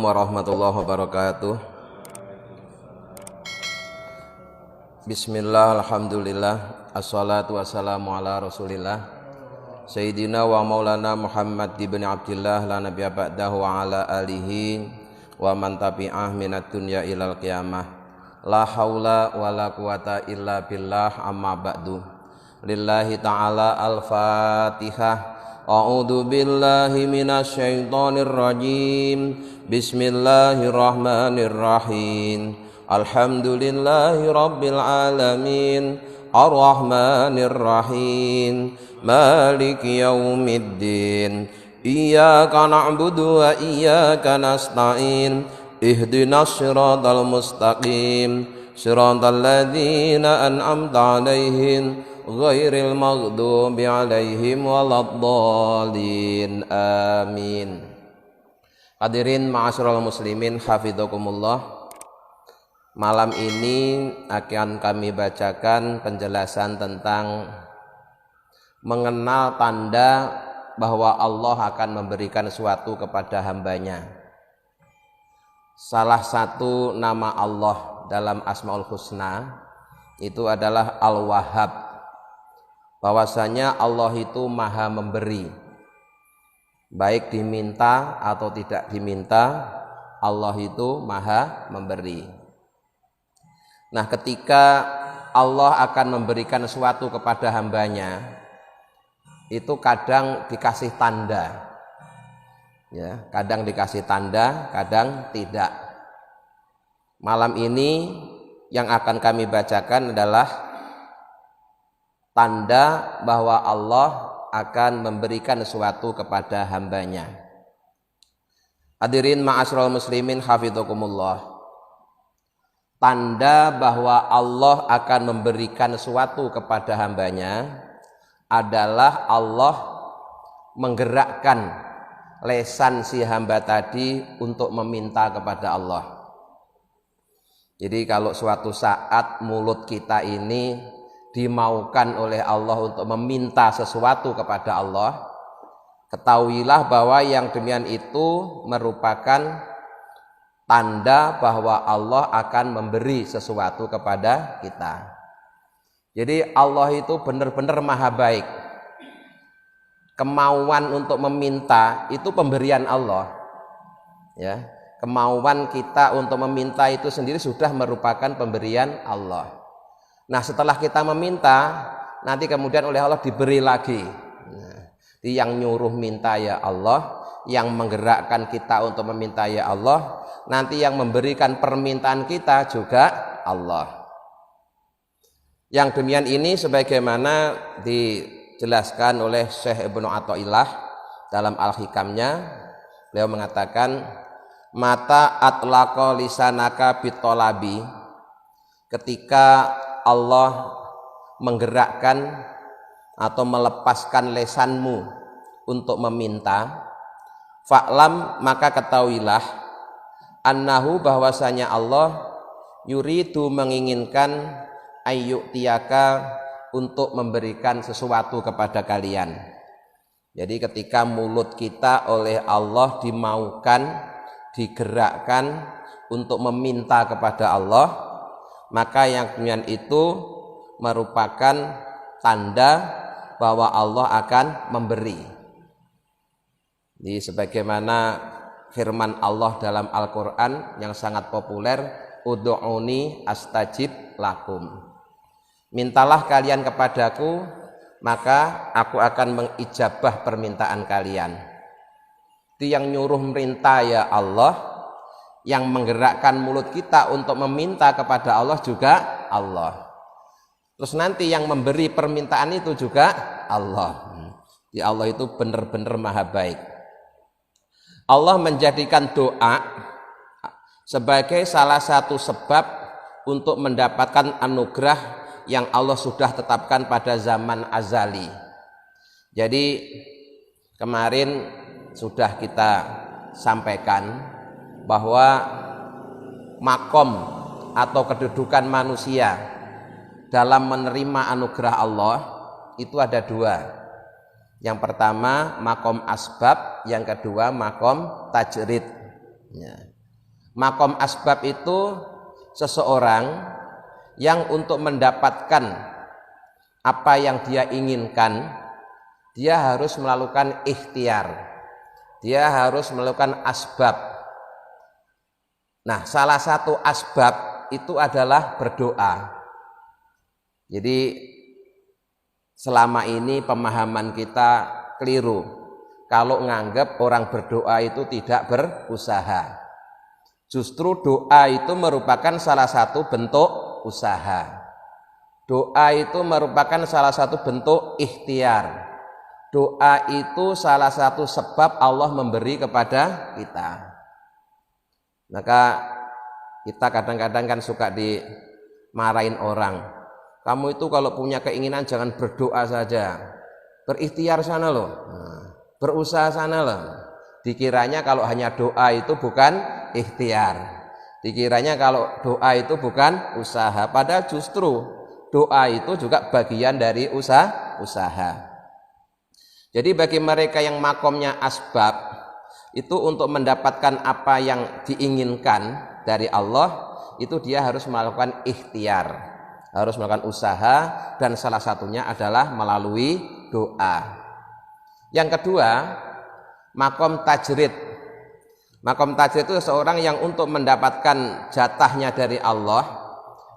Assalamualaikum warahmatullahi wabarakatuh. Bismillah, alhamdulillah, assalatu wassalamu ala rasulillah Sayyidina wa maulana Muhammad ibn Abdillah la nabiyya ba'dahu wa ala alihi wa man tabi'ah minad dunya ilal qiyamah. La haula wa la quwata illa billah, amma ba'du. Lillahi ta'ala al-Fatihah. A'udzu billahi minasy syaithanir rajim. Bismillahirrahmanirrahim. Alhamdulillahi rabbil alamin. Ar-Rahmanir Rahim. Maliki yaumiddin. Iyyaka na'budu wa iyyaka nasta'in. Ihdinas siratal mustaqim. Siratal ladzina an'amta 'alaihim ghairil maghdubi 'alaihim waladdallin. Amin. Hadirin ma'asyiral muslimin hafizakumullah. Malam ini akan kami bacakan penjelasan tentang mengenal tanda bahwa Allah akan memberikan sesuatu kepada hambanya. Salah satu nama Allah dalam Asmaul Husna itu adalah Al-Wahhab. Bahwasanya Allah itu maha memberi, baik diminta atau tidak diminta, Allah itu maha memberi. Nah, ketika Allah akan memberikan sesuatu kepada hambanya, itu kadang dikasih tanda, ya, kadang dikasih tanda, kadang tidak. Malam ini yang akan kami bacakan adalah tanda bahwa Allah akan memberikan sesuatu kepada hambanya. Hadirin ma'asyiral muslimin hafizakumullah. Tanda bahwa Allah akan memberikan sesuatu kepada hambanya adalah Allah menggerakkan lesan si hamba tadi untuk meminta kepada Allah. Jadi kalau suatu saat mulut kita ini dimaukan oleh Allah untuk meminta sesuatu kepada Allah, ketahuilah bahwa yang demikian itu merupakan tanda bahwa Allah akan memberi sesuatu kepada kita. Jadi Allah itu benar-benar maha baik. Kemauan untuk meminta itu pemberian Allah, ya. Kemauan kita untuk meminta itu sendiri sudah merupakan pemberian Allah. Nah, setelah kita meminta, nanti kemudian oleh Allah diberi lagi. Nah, yang nyuruh minta ya Allah, yang menggerakkan kita untuk meminta ya Allah, nanti yang memberikan permintaan kita juga Allah. Yang demikian ini sebagaimana dijelaskan oleh Syekh Ibnu Athaillah dalam Al-Hikamnya, beliau mengatakan, mata atlaqa lisanaka bitolabi, ketika Allah menggerakkan atau melepaskan lesanmu untuk meminta, fa'lam, maka ketahuilah, annahu, bahwasanya Allah yuridu, menginginkan, ayyu'tiyaka, untuk memberikan sesuatu kepada kalian. Jadi ketika mulut kita oleh Allah dimaukan, digerakkan untuk meminta kepada Allah, maka yang demikian itu merupakan tanda bahwa Allah akan memberi. Jadi sebagaimana firman Allah dalam Al-Quran yang sangat populer, ud'uni astajib lakum, mintalah kalian kepadaku, maka aku akan mengijabah permintaan kalian. Itu yang nyuruh merintah ya Allah, yang menggerakkan mulut kita untuk meminta kepada Allah juga Allah. Terus nanti yang memberi permintaan itu juga Allah. Ya, Allah itu benar-benar maha baik. Allah menjadikan doa sebagai salah satu sebab untuk mendapatkan anugerah yang Allah sudah tetapkan pada zaman azali. Jadi kemarin sudah kita sampaikan bahwa makom atau kedudukan manusia dalam menerima anugerah Allah itu ada dua. Yang pertama makom asbab, yang kedua makom tajrid. Ya. Makom asbab itu seseorang yang untuk mendapatkan apa yang dia inginkan, dia harus melakukan ikhtiar, dia harus melakukan asbab. Nah, salah satu asbab itu adalah berdoa. Jadi selama ini pemahaman kita keliru kalau nganggap orang berdoa itu tidak berusaha. Justru doa itu merupakan salah satu bentuk usaha. Doa itu merupakan salah satu bentuk ikhtiar. Doa itu salah satu sebab Allah memberi kepada kita. Maka kita kadang-kadang kan suka dimarahin orang. Kamu itu kalau punya keinginan jangan berdoa saja, berikhtiar sana loh, berusaha sana loh. Dikiranya kalau hanya doa itu bukan ikhtiar, dikiranya kalau doa itu bukan usaha. Padahal justru doa itu juga bagian dari usaha. Jadi bagi mereka yang makomnya asbab, itu untuk mendapatkan apa yang diinginkan dari Allah, itu dia harus melakukan ikhtiar, harus melakukan usaha, dan salah satunya adalah melalui doa. Yang kedua, makom tajrid. Makom tajrid itu seorang yang untuk mendapatkan jatahnya dari Allah,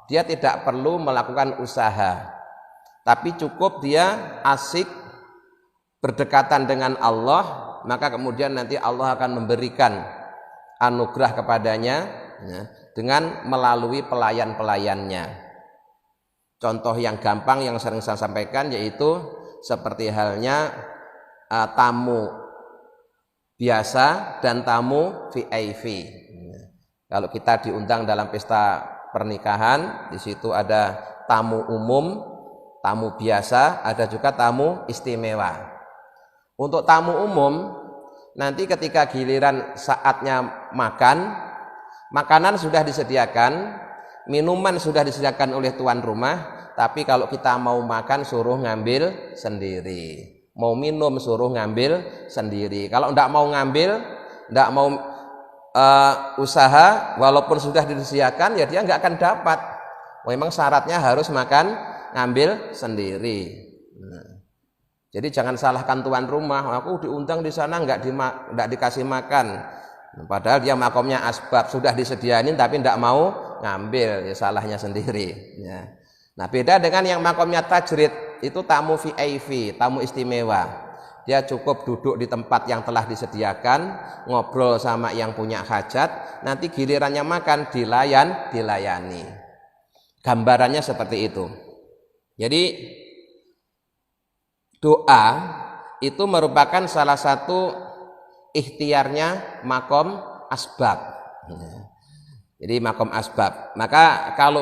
dia tidak perlu melakukan usaha, tapi cukup dia asik berdekatan dengan Allah, maka kemudian nanti Allah akan memberikan anugerah kepadanya dengan melalui pelayan-pelayannya. Contoh yang gampang yang sering saya sampaikan yaitu seperti halnya tamu biasa dan tamu VIP. Kalau kita diundang dalam pesta pernikahan, di situ ada tamu umum, tamu biasa, ada juga tamu istimewa. Untuk tamu umum, nanti ketika giliran saatnya makan, makanan sudah disediakan, minuman sudah disediakan oleh tuan rumah, tapi kalau kita mau makan suruh ngambil sendiri, mau minum suruh ngambil sendiri. Kalau tidak mau ngambil, tidak mau usaha, walaupun sudah disediakan, ya dia nggak akan dapat. Memang syaratnya harus makan ngambil sendiri. Jadi jangan salahkan tuan rumah, aku diundang di sana nggak dikasih makan. Padahal dia makomnya asbab, sudah disediain tapi tidak mau ngambil, ya salahnya sendiri. Ya. Nah, beda dengan yang makomnya tajrid, itu tamu VIP, tamu istimewa. Dia cukup duduk di tempat yang telah disediakan, ngobrol sama yang punya hajat, nanti gilirannya makan dilayani. Gambarannya seperti itu. Jadi doa itu merupakan salah satu ikhtiarnya makom asbab. Jadi makom asbab. Maka kalau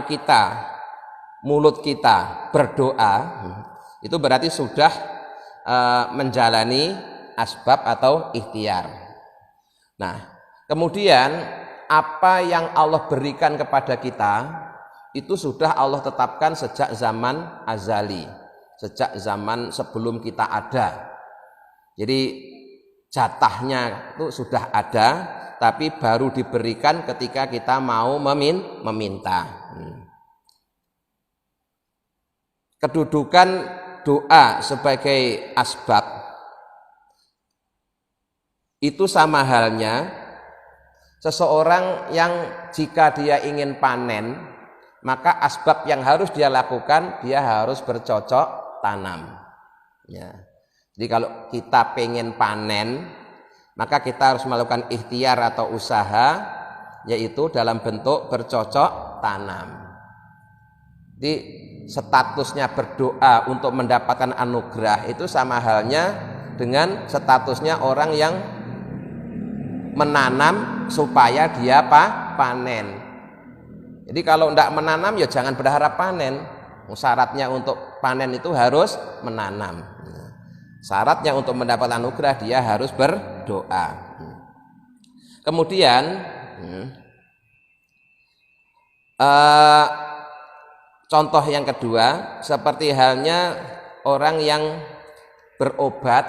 mulut kita berdoa, itu berarti sudah menjalani asbab atau ikhtiar. Nah, kemudian apa yang Allah berikan kepada kita itu sudah Allah tetapkan sejak zaman azali, sejak zaman sebelum kita ada. Jadi jatahnya itu sudah ada, tapi baru diberikan ketika kita mau meminta. Kedudukan doa sebagai asbab itu sama halnya seseorang yang jika dia ingin panen, maka asbab yang harus dia lakukan, dia harus bercocok tanam. Ya. Jadi kalau kita pengen panen, maka kita harus melakukan ikhtiar atau usaha, yaitu dalam bentuk bercocok tanam. Jadi statusnya berdoa untuk mendapatkan anugerah itu sama halnya dengan statusnya orang yang menanam supaya dia panen. Jadi kalau tidak menanam ya jangan berharap panen. Syaratnya untuk panen itu harus menanam. Syaratnya untuk mendapat anugerah dia harus berdoa. Kemudian contoh yang kedua, seperti halnya orang yang berobat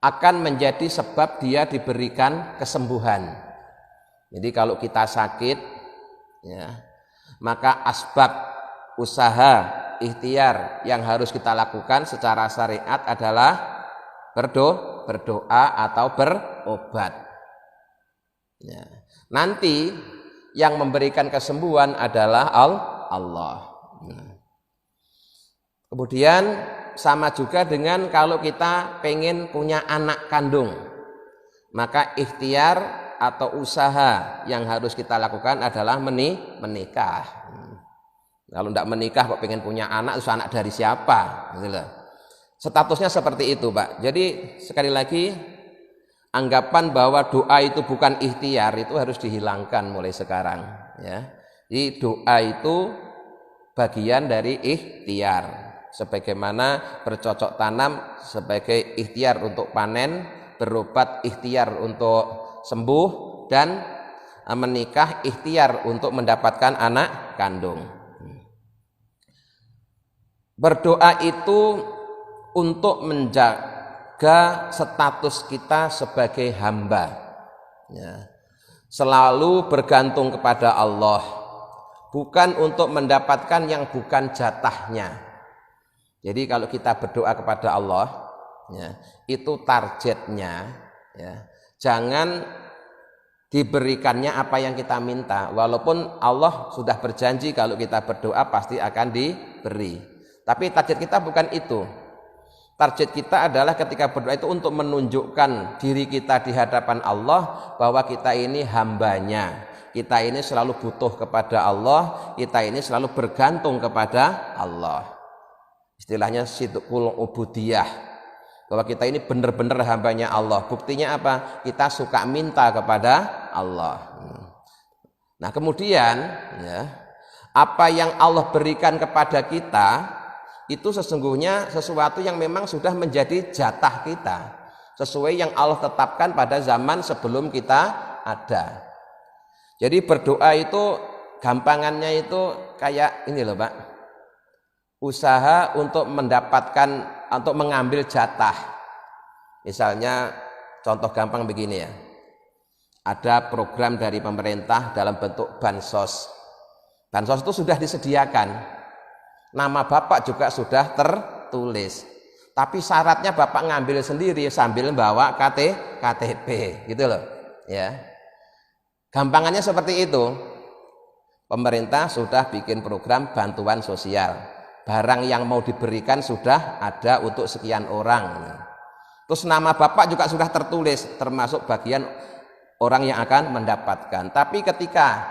akan menjadi sebab dia diberikan kesembuhan. Jadi kalau kita sakit, ya, maka asbab usaha ikhtiar yang harus kita lakukan secara syariat adalah berdoa atau berobat. Ya. Nanti yang memberikan kesembuhan adalah Allah. Kemudian sama juga dengan kalau kita pengen punya anak kandung, maka ikhtiar atau usaha yang harus kita lakukan adalah menikah. Kalau tidak menikah kok pengen punya anak, terus anak dari siapa? Gitu loh. Statusnya seperti itu, Pak. Jadi sekali lagi anggapan bahwa doa itu bukan ikhtiar itu harus dihilangkan mulai sekarang, ya. Jadi doa itu bagian dari ikhtiar. Sebagaimana bercocok tanam sebagai ikhtiar untuk panen, berobat ikhtiar untuk sembuh, dan menikah ikhtiar untuk mendapatkan anak kandung. Berdoa itu untuk menjaga status kita sebagai hamba, ya. Selalu bergantung kepada Allah, bukan untuk mendapatkan yang bukan jatahnya. Jadi kalau kita berdoa kepada Allah, ya, itu targetnya, ya, jangan diberikannya apa yang kita minta, walaupun Allah sudah berjanji kalau kita berdoa pasti akan diberi. Tapi target kita bukan itu. Target kita adalah ketika berdoa itu untuk menunjukkan diri kita di hadapan Allah bahwa kita ini hambanya, kita ini selalu butuh kepada Allah, kita ini selalu bergantung kepada Allah. Istilahnya sidqul ubudiyah, bahwa kita ini benar-benar hambanya Allah. Buktinya apa? Kita suka minta kepada Allah. Nah kemudian, ya, apa yang Allah berikan kepada kita itu sesungguhnya sesuatu yang memang sudah menjadi jatah kita, sesuai yang Allah tetapkan pada zaman sebelum kita ada. Jadi berdoa itu gampangannya itu kayak ini loh, Pak, usaha untuk mendapatkan, untuk mengambil jatah. Misalnya contoh gampang begini, ya, ada program dari pemerintah dalam bentuk bansos. Bansos itu sudah disediakan, nama Bapak juga sudah tertulis, tapi syaratnya Bapak ngambil sendiri sambil bawa KTP, gitu loh, ya. Gampangannya seperti itu. Pemerintah sudah bikin program bantuan sosial, barang yang mau diberikan sudah ada untuk sekian orang, terus nama Bapak juga sudah tertulis termasuk bagian orang yang akan mendapatkan. Tapi ketika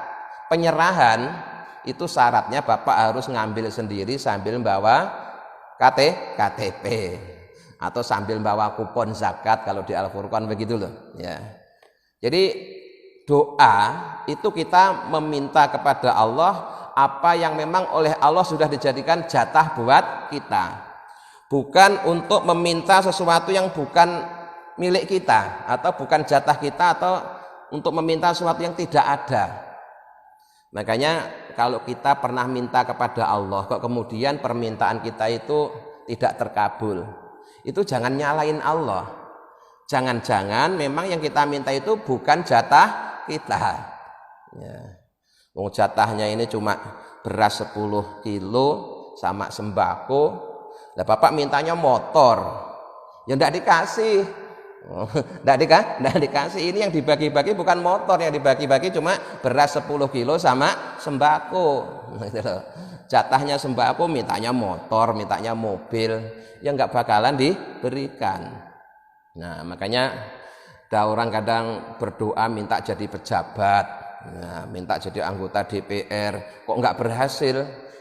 penyerahan itu syaratnya Bapak harus ngambil sendiri sambil bawa KTP atau sambil bawa kupon zakat kalau di Al-Furqan begitu loh, ya. Jadi doa itu kita meminta kepada Allah apa yang memang oleh Allah sudah dijadikan jatah buat kita, bukan untuk meminta sesuatu yang bukan milik kita atau bukan jatah kita, atau untuk meminta sesuatu yang tidak ada. Makanya kalau kita pernah minta kepada Allah kok kemudian permintaan kita itu tidak terkabul, itu jangan nyalain Allah. Jangan-jangan memang yang kita minta itu bukan jatah kita, ya. Jatahnya ini cuma beras 10 kilo sama sembako. Lah Bapak mintanya motor, ya enggak dikasih. Enggak dikasih. Ini yang dibagi-bagi bukan motor, yang dibagi-bagi cuma beras 10 kilo sama sembako. Jatahnya sembako, mintanya motor, mintanya mobil, ya enggak bakalan diberikan. Nah makanya ada orang kadang berdoa minta jadi pejabat, nah, minta jadi anggota DPR, kok enggak berhasil.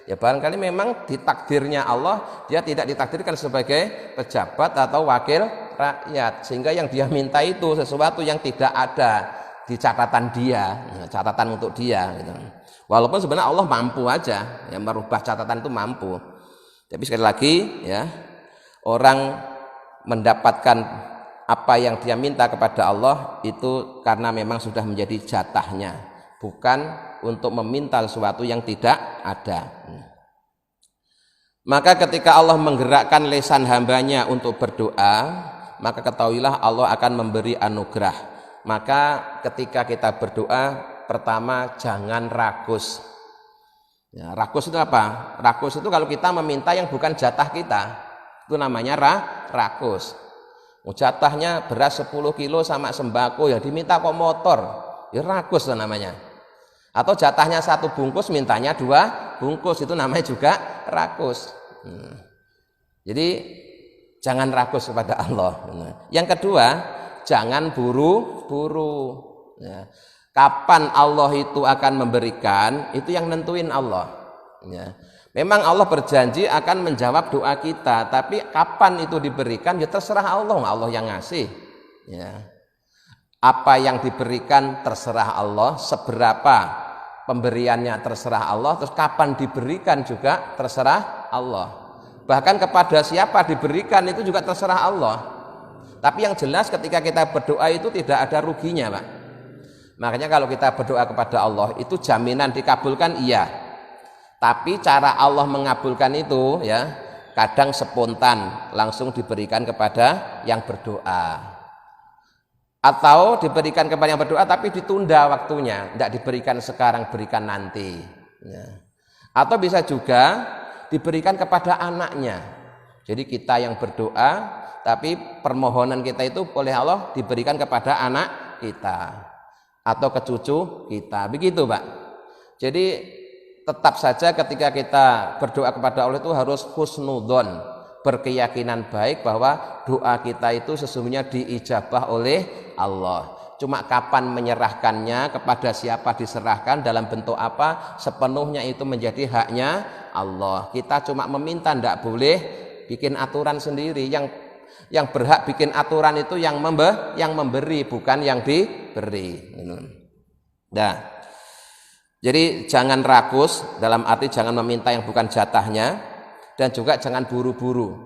Ya barangkali memang ditakdirnya Allah dia tidak ditakdirkan sebagai pejabat atau wakil rakyat, sehingga yang dia minta itu sesuatu yang tidak ada di catatan dia, catatan untuk dia, gitu. Walaupun sebenarnya Allah mampu aja, ya, merubah catatan itu mampu. Tapi sekali lagi, ya, orang mendapatkan apa yang dia minta kepada Allah itu karena memang sudah menjadi jatahnya, bukan untuk meminta sesuatu yang tidak ada. Maka ketika Allah menggerakkan lisan hambanya untuk berdoa, maka ketahuilah Allah akan memberi anugerah. maka ketika kita berdoa, pertama jangan ragus. Ya, ragus itu apa? Ragus itu kalau kita meminta yang bukan jatah kita, itu namanya ragus. Jatahnya beras 10 kilo sama sembako, yang diminta kok motor, ya ragus itu namanya. Atau jatahnya 1 bungkus, mintanya 2 bungkus, itu namanya juga ragus. Jadi jangan ragus kepada Allah. Yang kedua, jangan buru-buru. Ya. Kapan Allah itu akan memberikan, itu yang nentuin Allah. Ya. Memang Allah berjanji akan menjawab doa kita, tapi kapan itu diberikan, ya terserah Allah, Allah yang ngasih. Ya. Apa yang diberikan terserah Allah, seberapa pemberiannya terserah Allah, terus kapan diberikan juga terserah Allah. Bahkan kepada siapa diberikan itu juga terserah Allah. Tapi yang jelas ketika kita berdoa itu tidak ada ruginya, Pak. Makanya kalau kita berdoa kepada Allah itu jaminan dikabulkan, iya. Tapi cara Allah mengabulkan itu ya kadang spontan, langsung diberikan kepada yang berdoa. Atau diberikan kepada yang berdoa tapi ditunda waktunya, tidak diberikan sekarang, berikan nanti. Ya. Atau bisa juga diberikan kepada anaknya. Jadi kita yang berdoa, tapi permohonan kita itu oleh Allah diberikan kepada anak kita atau ke cucu kita. Begitu, Pak. Jadi tetap saja ketika kita berdoa kepada Allah itu harus husnudzon, berkeyakinan baik bahwa doa kita itu sesungguhnya diijabah oleh Allah. Cuma kapan menyerahkannya, kepada siapa diserahkan, dalam bentuk apa, sepenuhnya itu menjadi haknya Allah. Kita cuma meminta, tidak boleh bikin aturan sendiri. Yang berhak bikin aturan itu yang memberi, bukan yang diberi. Nah, jadi jangan rakus, dalam arti jangan meminta yang bukan jatahnya, dan juga jangan buru-buru.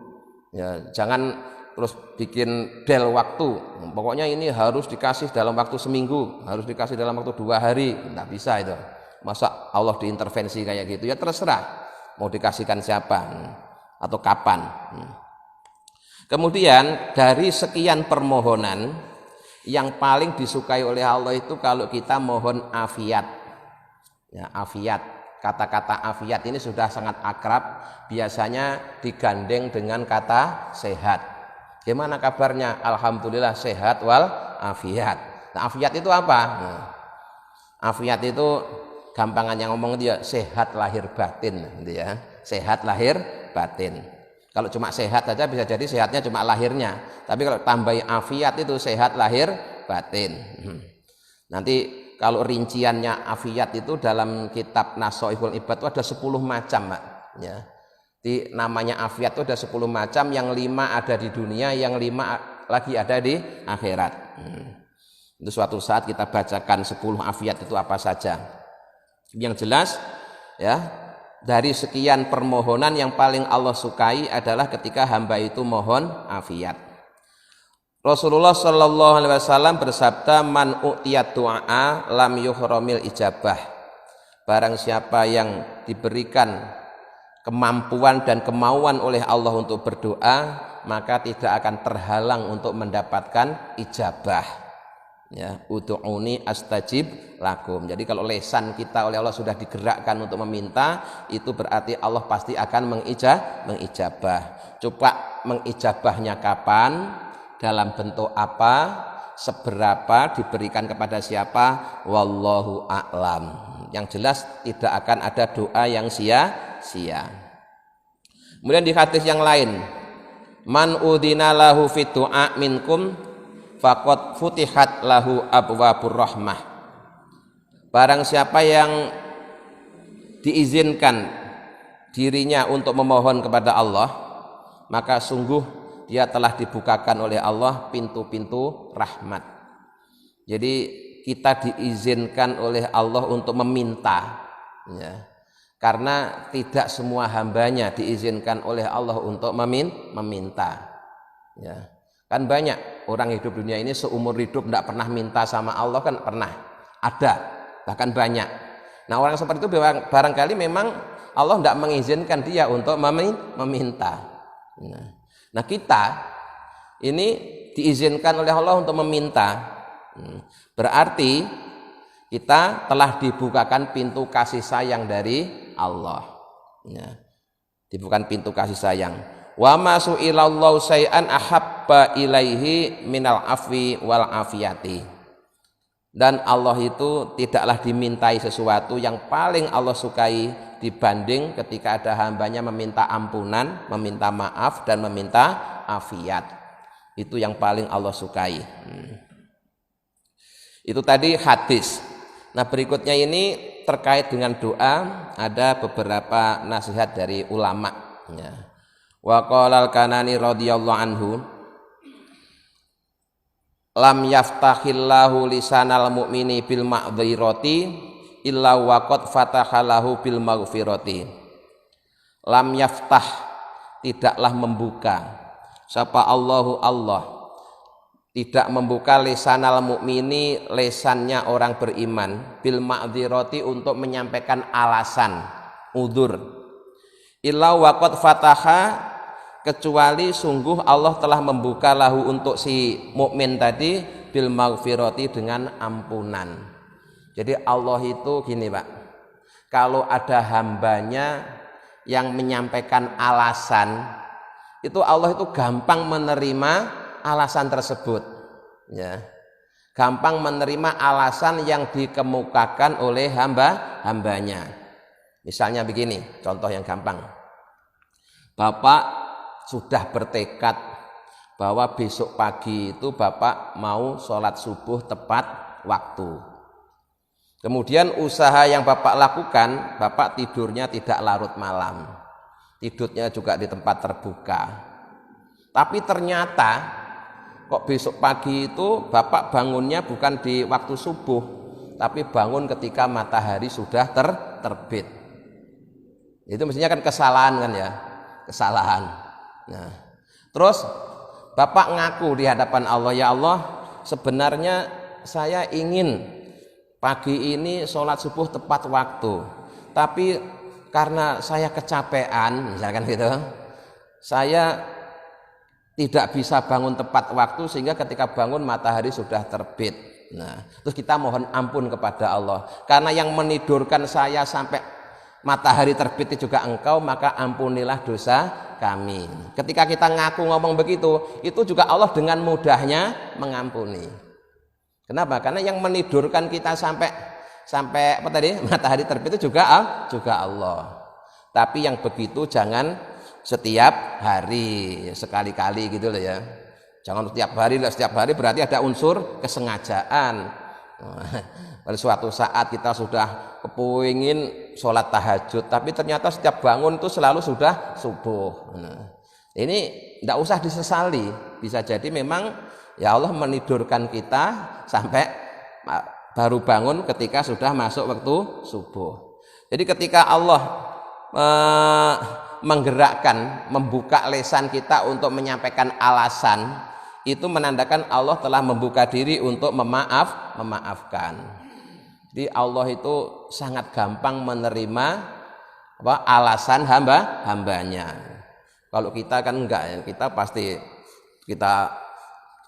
Ya, jangan terus bikin del waktu, pokoknya ini harus dikasih dalam waktu seminggu, harus dikasih dalam waktu 2 hari, nggak bisa itu. Masa Allah diintervensi kayak gitu? Ya terserah mau dikasihkan siapa atau kapan. Kemudian dari sekian permohonan, yang paling disukai oleh Allah itu kalau kita mohon afiat. Ya, afiat, kata-kata afiat ini sudah sangat akrab, biasanya digandeng dengan kata sehat. Gimana kabarnya? Alhamdulillah sehat wal afiat. Nah, afiat itu apa? Nah, afiat itu gampangannya ngomong dia sehat lahir batin, gitu ya. Sehat lahir batin. Kalau cuma sehat saja bisa jadi sehatnya cuma lahirnya. Tapi kalau tambahi afiat itu sehat lahir batin. Nanti kalau rinciannya afiat itu dalam kitab Nasoihul Ibad itu ada 10 macam, Pak. Ya. Di namanya afiat itu ada 10 macam, yang 5 ada di dunia, yang 5 lagi ada di akhirat. Itu suatu saat kita bacakan 10 afiat itu apa saja. Yang jelas ya, dari sekian permohonan yang paling Allah sukai adalah ketika hamba itu mohon afiat. Rasulullah Shallallahu Alaihi Wasallam bersabda, man u'tiyat du'a lam yuhramil ijabah. Barang siapa yang diberikan kemampuan dan kemauan oleh Allah untuk berdoa, maka tidak akan terhalang untuk mendapatkan ijabah. Ya, ud'uni astajib lakum. Jadi kalau lisan kita oleh Allah sudah digerakkan untuk meminta, itu berarti Allah pasti akan mengijabah. Coba mengijabahnya kapan, dalam bentuk apa, seberapa, diberikan kepada siapa, wallahu a'lam. Yang jelas tidak akan ada doa yang sia-sia. Kemudian di hadis yang lain, man udina lahu fit du'a minkum faqad futihat lahu abwabur rahmah. Barang siapa yang diizinkan dirinya untuk memohon kepada Allah, maka sungguh dia telah dibukakan oleh Allah pintu-pintu rahmat. Jadi kita diizinkan oleh Allah untuk meminta, ya. Karena tidak semua hambanya diizinkan oleh Allah untuk meminta, ya. Kan banyak orang hidup dunia ini seumur hidup tidak pernah minta sama Allah, kan pernah ada, bahkan banyak. Nah, orang seperti itu barangkali memang Allah tidak mengizinkan dia untuk meminta. Nah, kita ini diizinkan oleh Allah untuk meminta. Berarti kita telah dibukakan pintu kasih sayang dari Allah. Ya. Dibukakan pintu kasih sayang. Wa ma su'ilallahu syai'an ahabba ilaihi minal afwi wal afiyati. Dan Allah itu tidaklah dimintai sesuatu yang paling Allah sukai dibanding ketika ada hambanya meminta ampunan, meminta maaf dan meminta afiat. Itu yang paling Allah sukai. Itu tadi hadis. Nah, berikutnya ini terkait dengan doa, ada beberapa nasihat dari ulama. Ya. Wa qala al-Kanani radhiyallahu anhu, lam yaftahillahu lisanal mu'mini bil ma'dzirati illa waqad fatahalahu bil maghfirati. Lam yaftah, tidaklah membuka, sapa Allahu Allah, tidak membuka lisanal mukmini, lesannya orang beriman, bil ma'dzirati, untuk menyampaikan alasan, udzur, illa waqad fataha, kecuali sungguh Allah telah membuka lahu, untuk si mukmin tadi, bil maghfirati, dengan ampunan. Jadi Allah itu gini Pak, kalau ada hambanya yang menyampaikan alasan, itu Allah itu gampang menerima alasan tersebut, ya, gampang menerima alasan yang dikemukakan oleh hambanya. Misalnya begini, contoh yang gampang, Bapak sudah bertekad bahwa besok pagi itu Bapak mau sholat subuh tepat waktu. Kemudian usaha yang Bapak lakukan, Bapak tidurnya tidak larut malam, tidurnya juga di tempat terbuka. Tapi ternyata kok besok pagi itu Bapak bangunnya bukan di waktu subuh, tapi bangun ketika matahari sudah terbit. Itu mestinya kan kesalahan kan ya, kesalahan. Nah, terus Bapak ngaku di hadapan Allah, ya Allah, sebenarnya saya ingin pagi ini sholat subuh tepat waktu, tapi karena saya kecapean, misalkan gitu, saya tidak bisa bangun tepat waktu sehingga ketika bangun matahari sudah terbit. Nah, terus kita mohon ampun kepada Allah, karena yang menidurkan saya sampai matahari terbit itu juga Engkau, maka ampunilah dosa kami. Ketika kita ngaku ngomong begitu, itu juga Allah dengan mudahnya mengampuni. Kenapa? Karena yang menidurkan kita sampai apa tadi, matahari terbit itu juga Allah. Tapi yang begitu jangan setiap hari, sekali-kali gitu loh ya. Jangan setiap hari, setiap hari berarti ada unsur kesengajaan. Pada suatu saat kita sudah kepingin sholat tahajud, tapi ternyata setiap bangun itu selalu sudah subuh. Nah, ini tidak usah disesali. Bisa jadi memang ya Allah menidurkan kita sampai baru bangun ketika sudah masuk waktu subuh. Jadi ketika Allah menggerakkan, membuka lisan kita untuk menyampaikan alasan, itu menandakan Allah telah membuka diri untuk memaafkan. Jadi Allah itu sangat gampang menerima alasan hambanya. Kalau kita kan enggak ya, kita pasti kita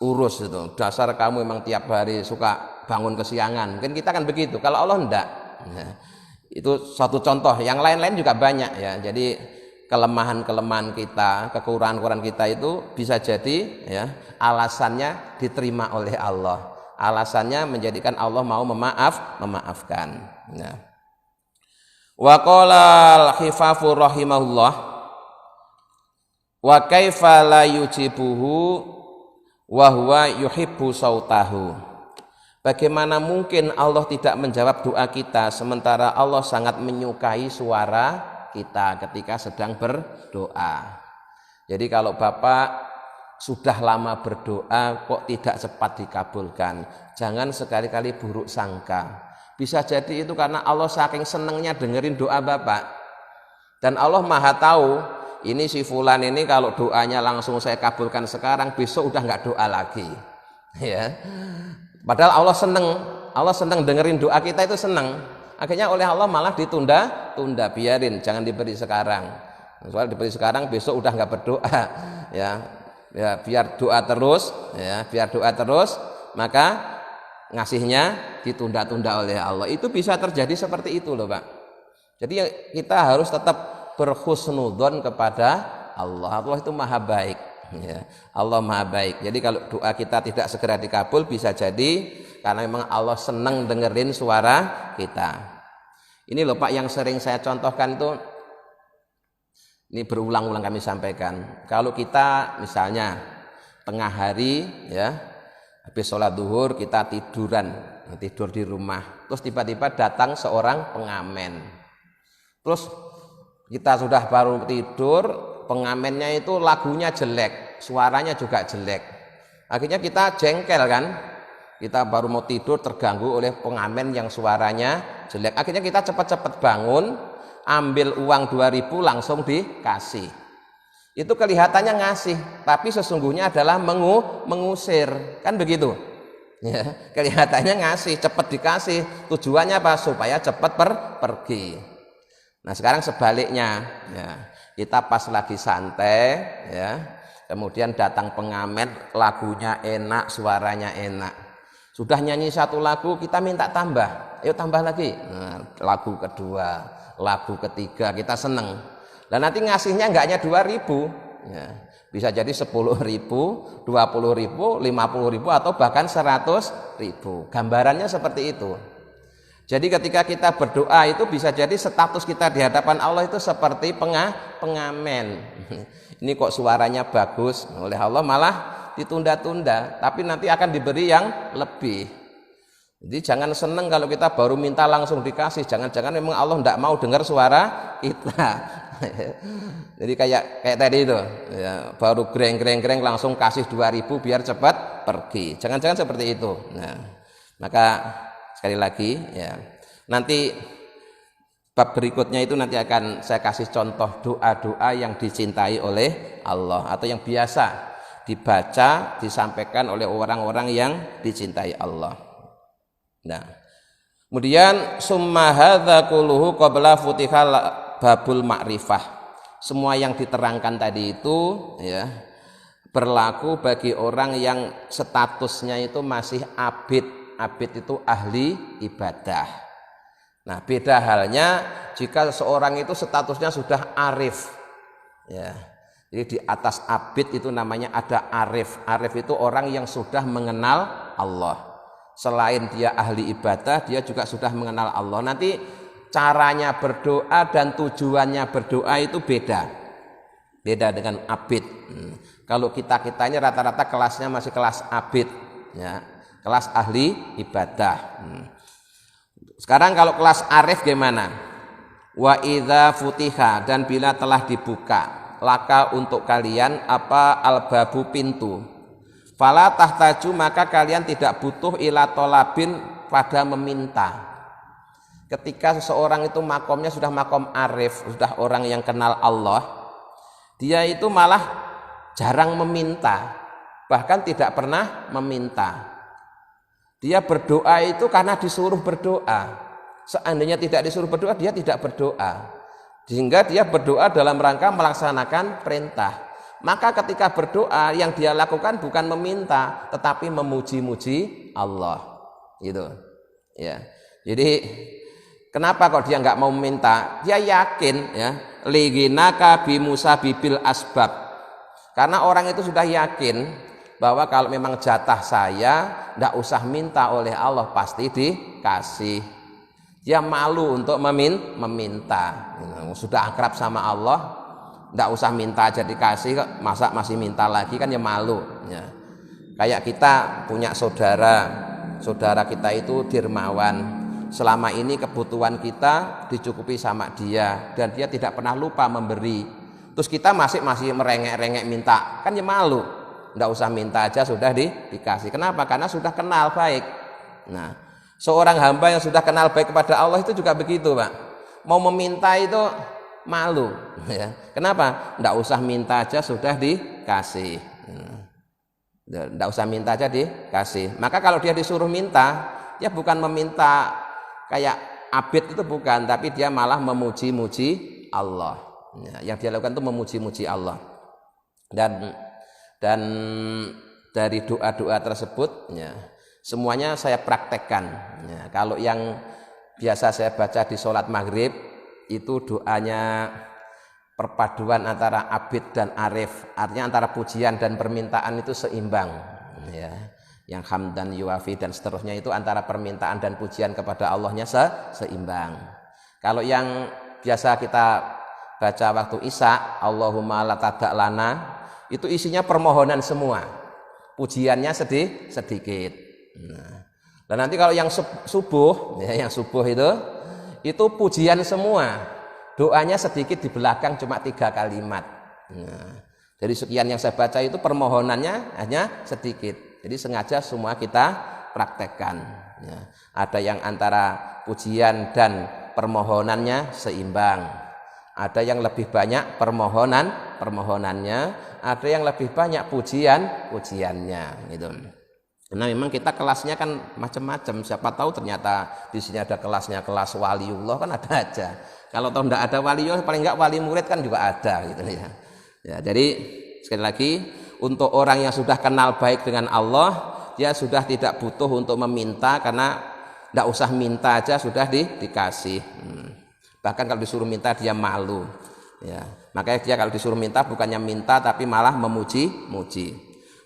urus itu. Dasar kamu memang tiap hari suka bangun kesiangan. Mungkin kita kan begitu. Kalau Allah enggak. Nah, itu satu contoh. Yang lain-lain juga banyak ya. Jadi kelemahan-kelemahan kita, kekurangan-kekurangan kita itu bisa jadi ya alasannya diterima oleh Allah. Alasannya menjadikan Allah mau memaafkan. Nah. Wa qala al-Khifafu rahimahullah, wa kaifa la yujibuhu wa huwa yuhibbu sautahu. Bagaimana mungkin Allah tidak menjawab doa kita sementara Allah sangat menyukai suara kita ketika sedang berdoa. Jadi kalau Bapak sudah lama berdoa kok tidak cepat dikabulkan, jangan sekali-kali buruk sangka. Bisa jadi itu karena Allah saking senangnya dengerin doa Bapak. Dan Allah Maha tahu, ini si fulan ini kalau doanya langsung saya kabulkan sekarang, besok udah nggak doa lagi. Ya. Padahal Allah senang dengerin doa kita, itu senang. Akhirnya oleh Allah malah ditunda, biarin, jangan diberi sekarang. Soal diberi sekarang besok udah nggak berdoa, ya biar doa terus, maka ngasihnya ditunda-tunda oleh Allah. Itu bisa terjadi seperti itu loh Pak. Jadi kita harus tetap berhusnudzon kepada Allah. Allah itu maha baik, ya. Allah maha baik. Jadi kalau doa kita tidak segera dikabul, bisa jadi karena memang Allah senang dengerin suara kita. Ini loh Pak yang sering saya contohkan itu, ini berulang-ulang kami sampaikan. Kalau kita misalnya tengah hari, ya, habis sholat duhur kita tidur di rumah, terus tiba-tiba datang seorang pengamen. Terus kita sudah baru tidur, pengamennya itu lagunya jelek, suaranya juga jelek. Akhirnya kita jengkel kan? Kita baru mau tidur terganggu oleh pengamen yang suaranya jelek. Akhirnya kita cepat-cepat bangun, ambil uang 2.000 langsung dikasih. Itu kelihatannya ngasih, tapi sesungguhnya adalah mengusir, kan begitu? Ya, kelihatannya ngasih, cepat dikasih. Tujuannya apa? Supaya cepat pergi. Nah sekarang sebaliknya, ya, kita pas lagi santai, ya, kemudian datang pengamen, lagunya enak, suaranya enak. Sudah nyanyi satu lagu, kita minta tambah, ayo tambah lagi. Nah, lagu kedua, lagu ketiga, kita seneng. Dan nanti ngasihnya enggak hanya 2.000, ya, bisa jadi 10.000, 20.000, 50.000 atau bahkan 100.000. Gambarannya seperti itu. Jadi ketika kita berdoa itu bisa jadi status kita di hadapan Allah itu seperti pengamen. Ini kok suaranya bagus, oleh Allah malah ditunda-tunda, tapi nanti akan diberi yang lebih. Jadi jangan seneng kalau kita baru minta langsung dikasih. Jangan-jangan memang Allah tidak mau dengar suara kita. Jadi kayak tadi itu, ya, baru greng langsung kasih 2.000 biar cepat pergi. Jangan-jangan seperti itu. Nah, maka sekali lagi, ya, nanti bab berikutnya itu nanti akan saya kasih contoh doa-doa yang dicintai oleh Allah atau yang biasa dibaca, disampaikan oleh orang-orang yang dicintai Allah. Nah, kemudian summa hadza kulluhu qabla futihal babul ma'rifah. Semua yang diterangkan tadi itu, ya, berlaku bagi orang yang statusnya itu masih abid. Abid itu ahli ibadah. Nah, beda halnya jika seorang itu statusnya sudah arif, ya. Jadi di atas abid itu namanya ada arif. Arif itu orang yang sudah mengenal Allah. Selain dia ahli ibadah, dia juga sudah mengenal Allah. Nanti caranya berdoa dan tujuannya berdoa itu beda. Beda dengan abid. Kalau kita-kitanya rata-rata kelasnya masih kelas abid, ya. Kelas ahli ibadah. Sekarang kalau kelas arif gimana? Wa idza futiha, dan bila telah dibuka laka untuk kalian apa albabu pintu. Fala tahtaju, maka kalian tidak butuh ila tolabin pada meminta. Ketika seseorang itu makomnya sudah makom arif, sudah orang yang kenal Allah, dia itu malah jarang meminta, bahkan tidak pernah meminta. Dia berdoa itu karena disuruh berdoa. Seandainya tidak disuruh berdoa, dia tidak berdoa. Sehingga dia berdoa dalam rangka melaksanakan perintah. Maka ketika berdoa yang dia lakukan bukan meminta, tetapi memuji-muji Allah. Gitu. Ya. Jadi kenapa kok dia nggak mau meminta? Dia yakin, ya, liginaka bimusa bibil asbab. Karena orang itu sudah yakin bahwa kalau memang jatah saya tidak usah minta oleh Allah, pasti dikasih. Dia malu untuk meminta. Sudah akrab sama Allah, tidak usah minta aja dikasih, masa masih minta lagi, kan ya malu, ya. Kayak kita punya saudara kita itu dermawan. Selama ini kebutuhan kita dicukupi sama dia, dan dia tidak pernah lupa memberi. Terus kita masih merengek-rengek minta, kan ya malu. Tidak usah minta aja sudah dikasih. Kenapa? Karena sudah kenal baik. Nah, seorang hamba yang sudah kenal baik kepada Allah itu juga begitu, Pak. Mau meminta itu malu, ya. Kenapa? Tidak usah minta aja sudah dikasih. Tidak usah minta aja dikasih. Maka kalau dia disuruh minta, dia bukan meminta kayak abid, itu bukan, tapi dia malah memuji-muji Allah. Ya, yang dia lakukan itu memuji-muji Allah. Dan dari doa-doa tersebut, ya, Semuanya saya praktekkan. Ya, kalau yang biasa saya baca di sholat maghrib itu doanya perpaduan antara abid dan arif, artinya antara pujian dan permintaan itu seimbang. Ya, yang hamdan yuwafi dan seterusnya itu antara permintaan dan pujian kepada Allahnya seimbang. Kalau yang biasa kita baca waktu Isya, Allahumma la tada' lana, itu isinya permohonan semua, pujiannya sedikit. Nah, dan nanti kalau yang subuh, ya, yang subuh itu pujian semua, doanya sedikit di belakang cuma 3 kalimat. Nah, dari sekian yang saya baca itu permohonannya hanya sedikit. Jadi sengaja semua kita praktekkan. Ya, ada yang antara pujian dan permohonannya seimbang, ada yang lebih banyak permohonannya, ada yang lebih banyak pujiannya gitu. Karena memang kita kelasnya kan macam-macam, siapa tahu ternyata di sini ada kelasnya kelas waliullah, kan ada aja. Kalau tahu tidak ada waliullah, paling enggak wali murid kan juga ada gitu ya. Ya, jadi sekali lagi untuk orang yang sudah kenal baik dengan Allah, dia sudah tidak butuh untuk meminta, karena tidak usah minta aja sudah dikasih. Bahkan kalau disuruh minta dia malu. Ya, makanya dia kalau disuruh minta bukannya minta tapi malah memuji.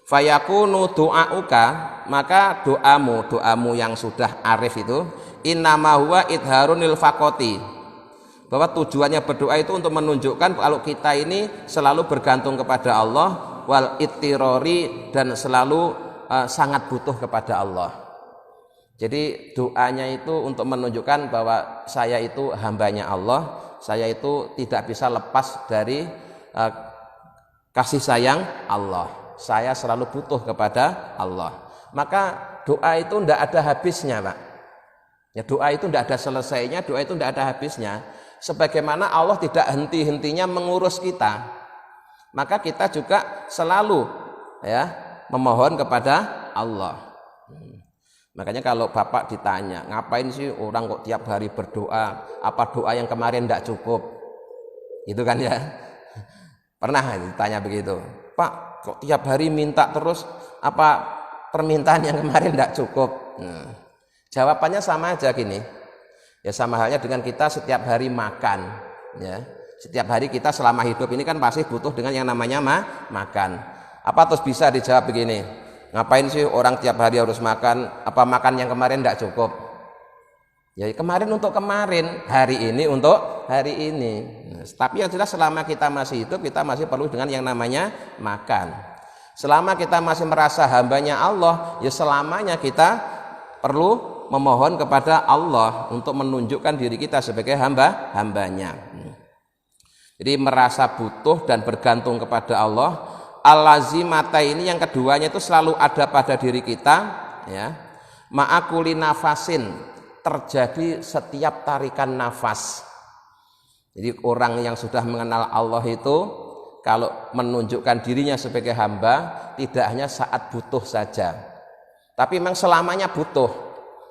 Fayakunu doa'uka, maka doamu yang sudah arif itu innama huwa idharunil faqoti, bahwa tujuannya berdoa itu untuk menunjukkan kalau kita ini selalu bergantung kepada Allah, wal ittirori, dan selalu sangat butuh kepada Allah. Jadi doanya itu untuk menunjukkan bahwa saya itu hambanya Allah, saya itu tidak bisa lepas dari kasih sayang Allah, saya selalu butuh kepada Allah. Maka doa itu tidak ada habisnya, Pak. Ya, doa itu tidak ada selesainya, doa itu tidak ada habisnya. Sebagaimana Allah tidak henti-hentinya mengurus kita, maka kita juga selalu ya memohon kepada Allah. Makanya kalau Bapak ditanya, ngapain sih orang kok tiap hari berdoa, apa doa yang kemarin tidak cukup? Itu kan ya. Pernah ditanya begitu, Pak kok tiap hari minta terus, apa permintaan yang kemarin tidak cukup? Nah, jawabannya sama aja gini, ya sama halnya dengan kita setiap hari makan. Ya, setiap hari kita selama hidup ini kan pasti butuh dengan yang namanya makan. Apa terus bisa dijawab begini, ngapain sih orang tiap hari harus makan, apa makan yang kemarin tidak cukup? Ya kemarin untuk kemarin, hari ini untuk hari ini. Nah, tapi yang jelas selama kita masih hidup, kita masih perlu dengan yang namanya makan. Selama kita masih merasa hambanya Allah, ya selamanya kita perlu memohon kepada Allah untuk menunjukkan diri kita sebagai hambanya. Jadi merasa butuh dan bergantung kepada Allah. Al-lazimata ini yang keduanya itu selalu ada pada diri kita, ya. Ma'akuli nafasin, terjadi setiap tarikan nafas. Jadi orang yang sudah mengenal Allah itu kalau menunjukkan dirinya sebagai hamba tidak hanya saat butuh saja, tapi memang selamanya butuh.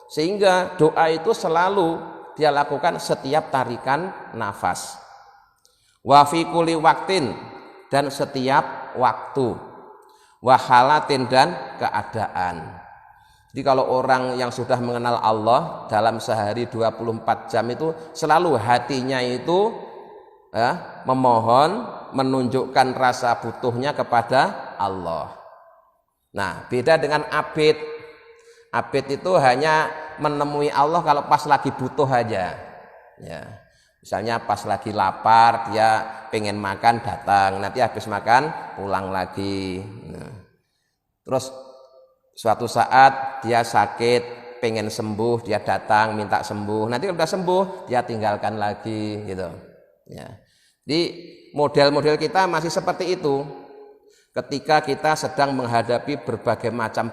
Sehingga doa itu selalu dia lakukan setiap tarikan nafas. Wa fi kulli waktin, dan setiap waktu, wahalatin, dan keadaan. Jadi kalau orang yang sudah mengenal Allah dalam sehari 24 jam itu selalu hatinya itu ya, memohon, menunjukkan rasa butuhnya kepada Allah. Nah, beda dengan abid. Abid itu hanya menemui Allah kalau pas lagi butuh aja. Ya. Misalnya pas lagi lapar, dia pengen makan, datang, nanti habis makan pulang lagi. Nah, terus suatu saat dia sakit, pengen sembuh, dia datang minta sembuh, nanti kalau udah sembuh dia tinggalkan lagi gitu. Ya. Jadi model-model kita masih seperti itu. Ketika kita sedang menghadapi berbagai macam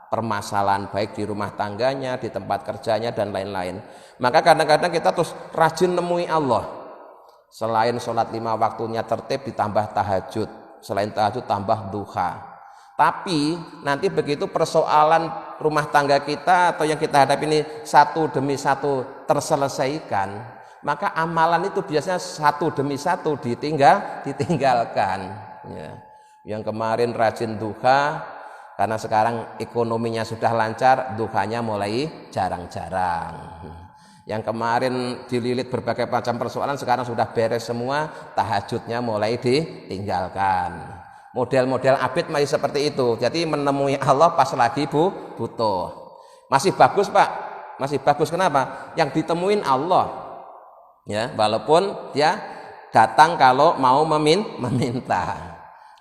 permasalahan baik di rumah tangganya, di tempat kerjanya, dan lain-lain, maka kadang-kadang kita terus rajin nemui Allah. Selain sholat 5 waktunya tertib ditambah tahajud, selain tahajud tambah duha. Tapi nanti begitu persoalan rumah tangga kita atau yang kita hadapi ini satu demi satu terselesaikan, maka amalan itu biasanya satu demi satu ditinggalkan. Ya. Yang kemarin rajin duha, Karena sekarang ekonominya sudah lancar, duhanya mulai jarang-jarang. Yang kemarin dililit berbagai macam persoalan, sekarang sudah beres semua, tahajudnya mulai ditinggalkan. Model-model abid masih seperti itu. Jadi menemui Allah pas lagi butuh. Masih bagus Pak, masih bagus. Kenapa? Yang ditemuin Allah. Ya, walaupun dia datang kalau mau meminta.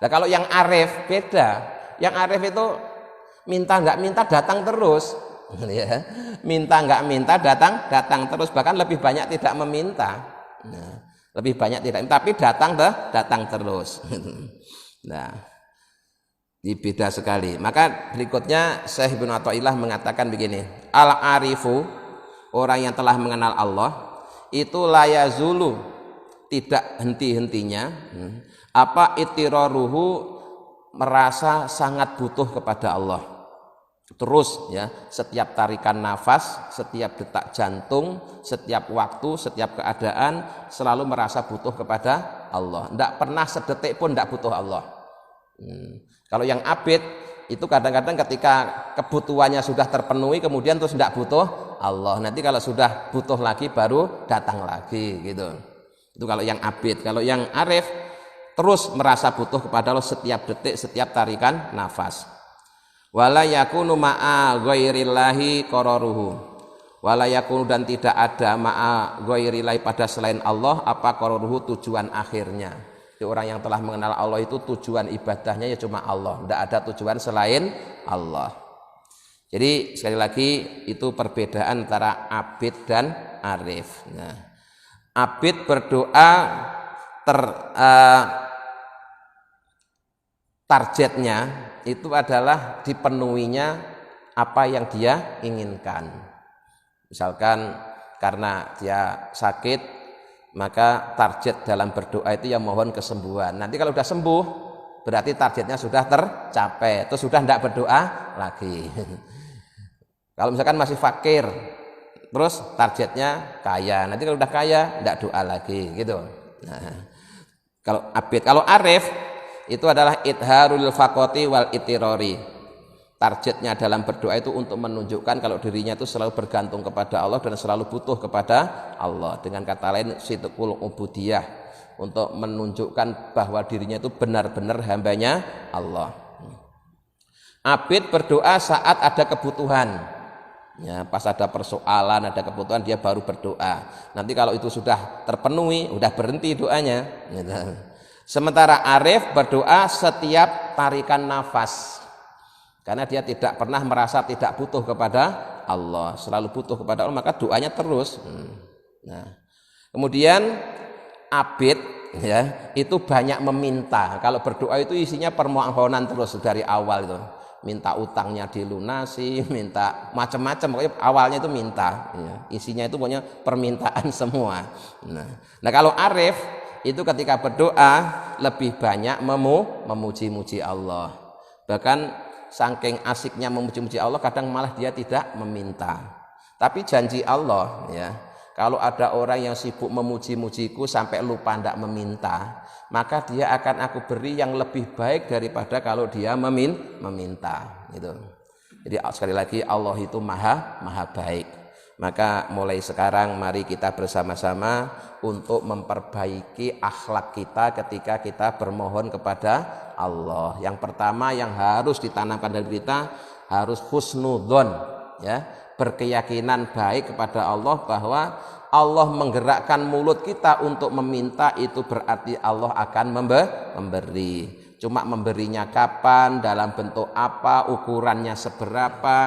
Nah, kalau yang arif beda. Yang arif itu minta nggak minta datang terus. Ya, minta nggak minta datang terus, bahkan lebih banyak tidak meminta. Nah, lebih banyak tidak, tapi datang terus. Nah, ini beda sekali. Maka berikutnya Syekh Ibnu Athaillah mengatakan begini, al-arifu, orang yang telah mengenal Allah itu layazulu, tidak henti-hentinya apa itiraruhu, merasa sangat butuh kepada Allah. Terus ya, setiap tarikan nafas, setiap detak jantung, setiap waktu, setiap keadaan selalu merasa butuh kepada Allah. Tidak pernah sedetik pun tidak butuh Allah. Kalau yang abid itu kadang-kadang ketika kebutuhannya sudah terpenuhi kemudian terus tidak butuh Allah. Nanti kalau sudah butuh lagi baru datang lagi gitu. Itu kalau yang abid. Kalau yang arif terus merasa butuh kepada Allah setiap detik, setiap tarikan nafas. Wala yakunu ma'a ghairillahi qararuhu. Wala yakunu, dan tidak ada ma'a ghairillahi, pada selain Allah, apa qararuhu, tujuan akhirnya. Jadi orang yang telah mengenal Allah itu tujuan ibadahnya ya cuma Allah, tidak ada tujuan selain Allah. Jadi sekali lagi itu perbedaan antara abid dan arif. Nah, abid berdoa targetnya itu adalah dipenuhinya apa yang dia inginkan. Misalkan karena dia sakit, maka target dalam berdoa itu yang mohon kesembuhan. Nanti kalau sudah sembuh berarti targetnya sudah tercapai, terus sudah tidak berdoa lagi. Kalau misalkan masih fakir, terus targetnya kaya, nanti kalau sudah kaya tidak doa lagi gitu. Nah, kalau abid, kalau arif itu adalah idharul faqati wal itirori. Targetnya dalam berdoa itu untuk menunjukkan kalau dirinya itu selalu bergantung kepada Allah dan selalu butuh kepada Allah. Dengan kata lain sidqul ubudiyah, untuk menunjukkan bahwa dirinya itu benar-benar hambanya Allah. Abid berdoa saat ada kebutuhan. Ya, pas ada persoalan, ada kebutuhan, dia baru berdoa. Nanti kalau itu sudah terpenuhi, sudah berhenti doanya. Sementara arif berdoa setiap tarikan nafas, karena dia tidak pernah merasa tidak butuh kepada Allah, selalu butuh kepada Allah, maka doanya terus. Nah, kemudian abid ya itu banyak meminta. Kalau berdoa itu isinya permohonan terus dari awal itu, minta utangnya dilunasi, minta macam-macam, pokoknya awalnya itu minta, ya. Isinya itu pokoknya permintaan semua. Nah kalau arif itu ketika berdoa lebih banyak memuji-muji Allah. Bahkan saking asiknya memuji-muji Allah, kadang malah dia tidak meminta. Tapi janji Allah ya, kalau ada orang yang sibuk memuji-mujiku sampai lupa tidak meminta, maka dia akan aku beri yang lebih baik daripada kalau dia meminta. Gitu. Jadi sekali lagi Allah itu maha baik. Maka mulai sekarang mari kita bersama-sama untuk memperbaiki akhlak kita ketika kita bermohon kepada Allah. Yang pertama yang harus ditanamkan dari kita harus husnudzon, ya, berkeyakinan baik kepada Allah bahwa Allah menggerakkan mulut kita untuk meminta, itu berarti Allah akan memberi. Cuma memberinya kapan, dalam bentuk apa, ukurannya seberapa,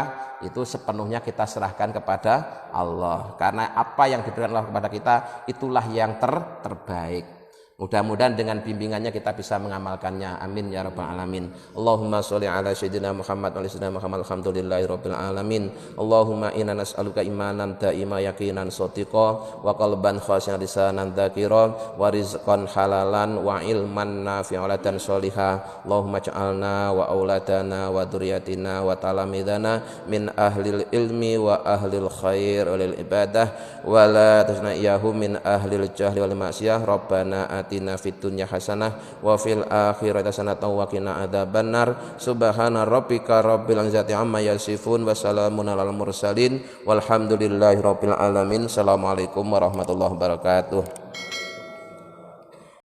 itu sepenuhnya kita serahkan kepada Allah. Karena apa yang diberikan Allah kepada kita itulah yang terbaik. Mudah-mudahan dengan bimbingannya kita bisa mengamalkannya. Amin ya rabbal alamin. Allahumma sholli ala sayyidina Muhammad wa ala sayyidina Muhammad, alhamdulillahi rabbil alamin. Allahumma inna nas'aluka imanan daima yaqinan shadiqa wa qalban khashi'an lisanan dzakira wa rizqan halalan wa ilman nafi'an dan sholihah. Allahumma ja'alna wa auladana wa dzurriyyatina wa talamidana min ahlil ilmi wa ahlil khair wal ibadah wa la tasna'iyahum min ahlil jahli wal ma'siyah. Rabbana atina fid dunya hasanah wa fil akhirati hasanah wa qina adzabannar. Subhana rabbika rabbil izzati amma yasifun wa salamun alal mursalin walhamdulillahi rabbil alamin. Assalamualaikum warahmatullahi wabarakatuh.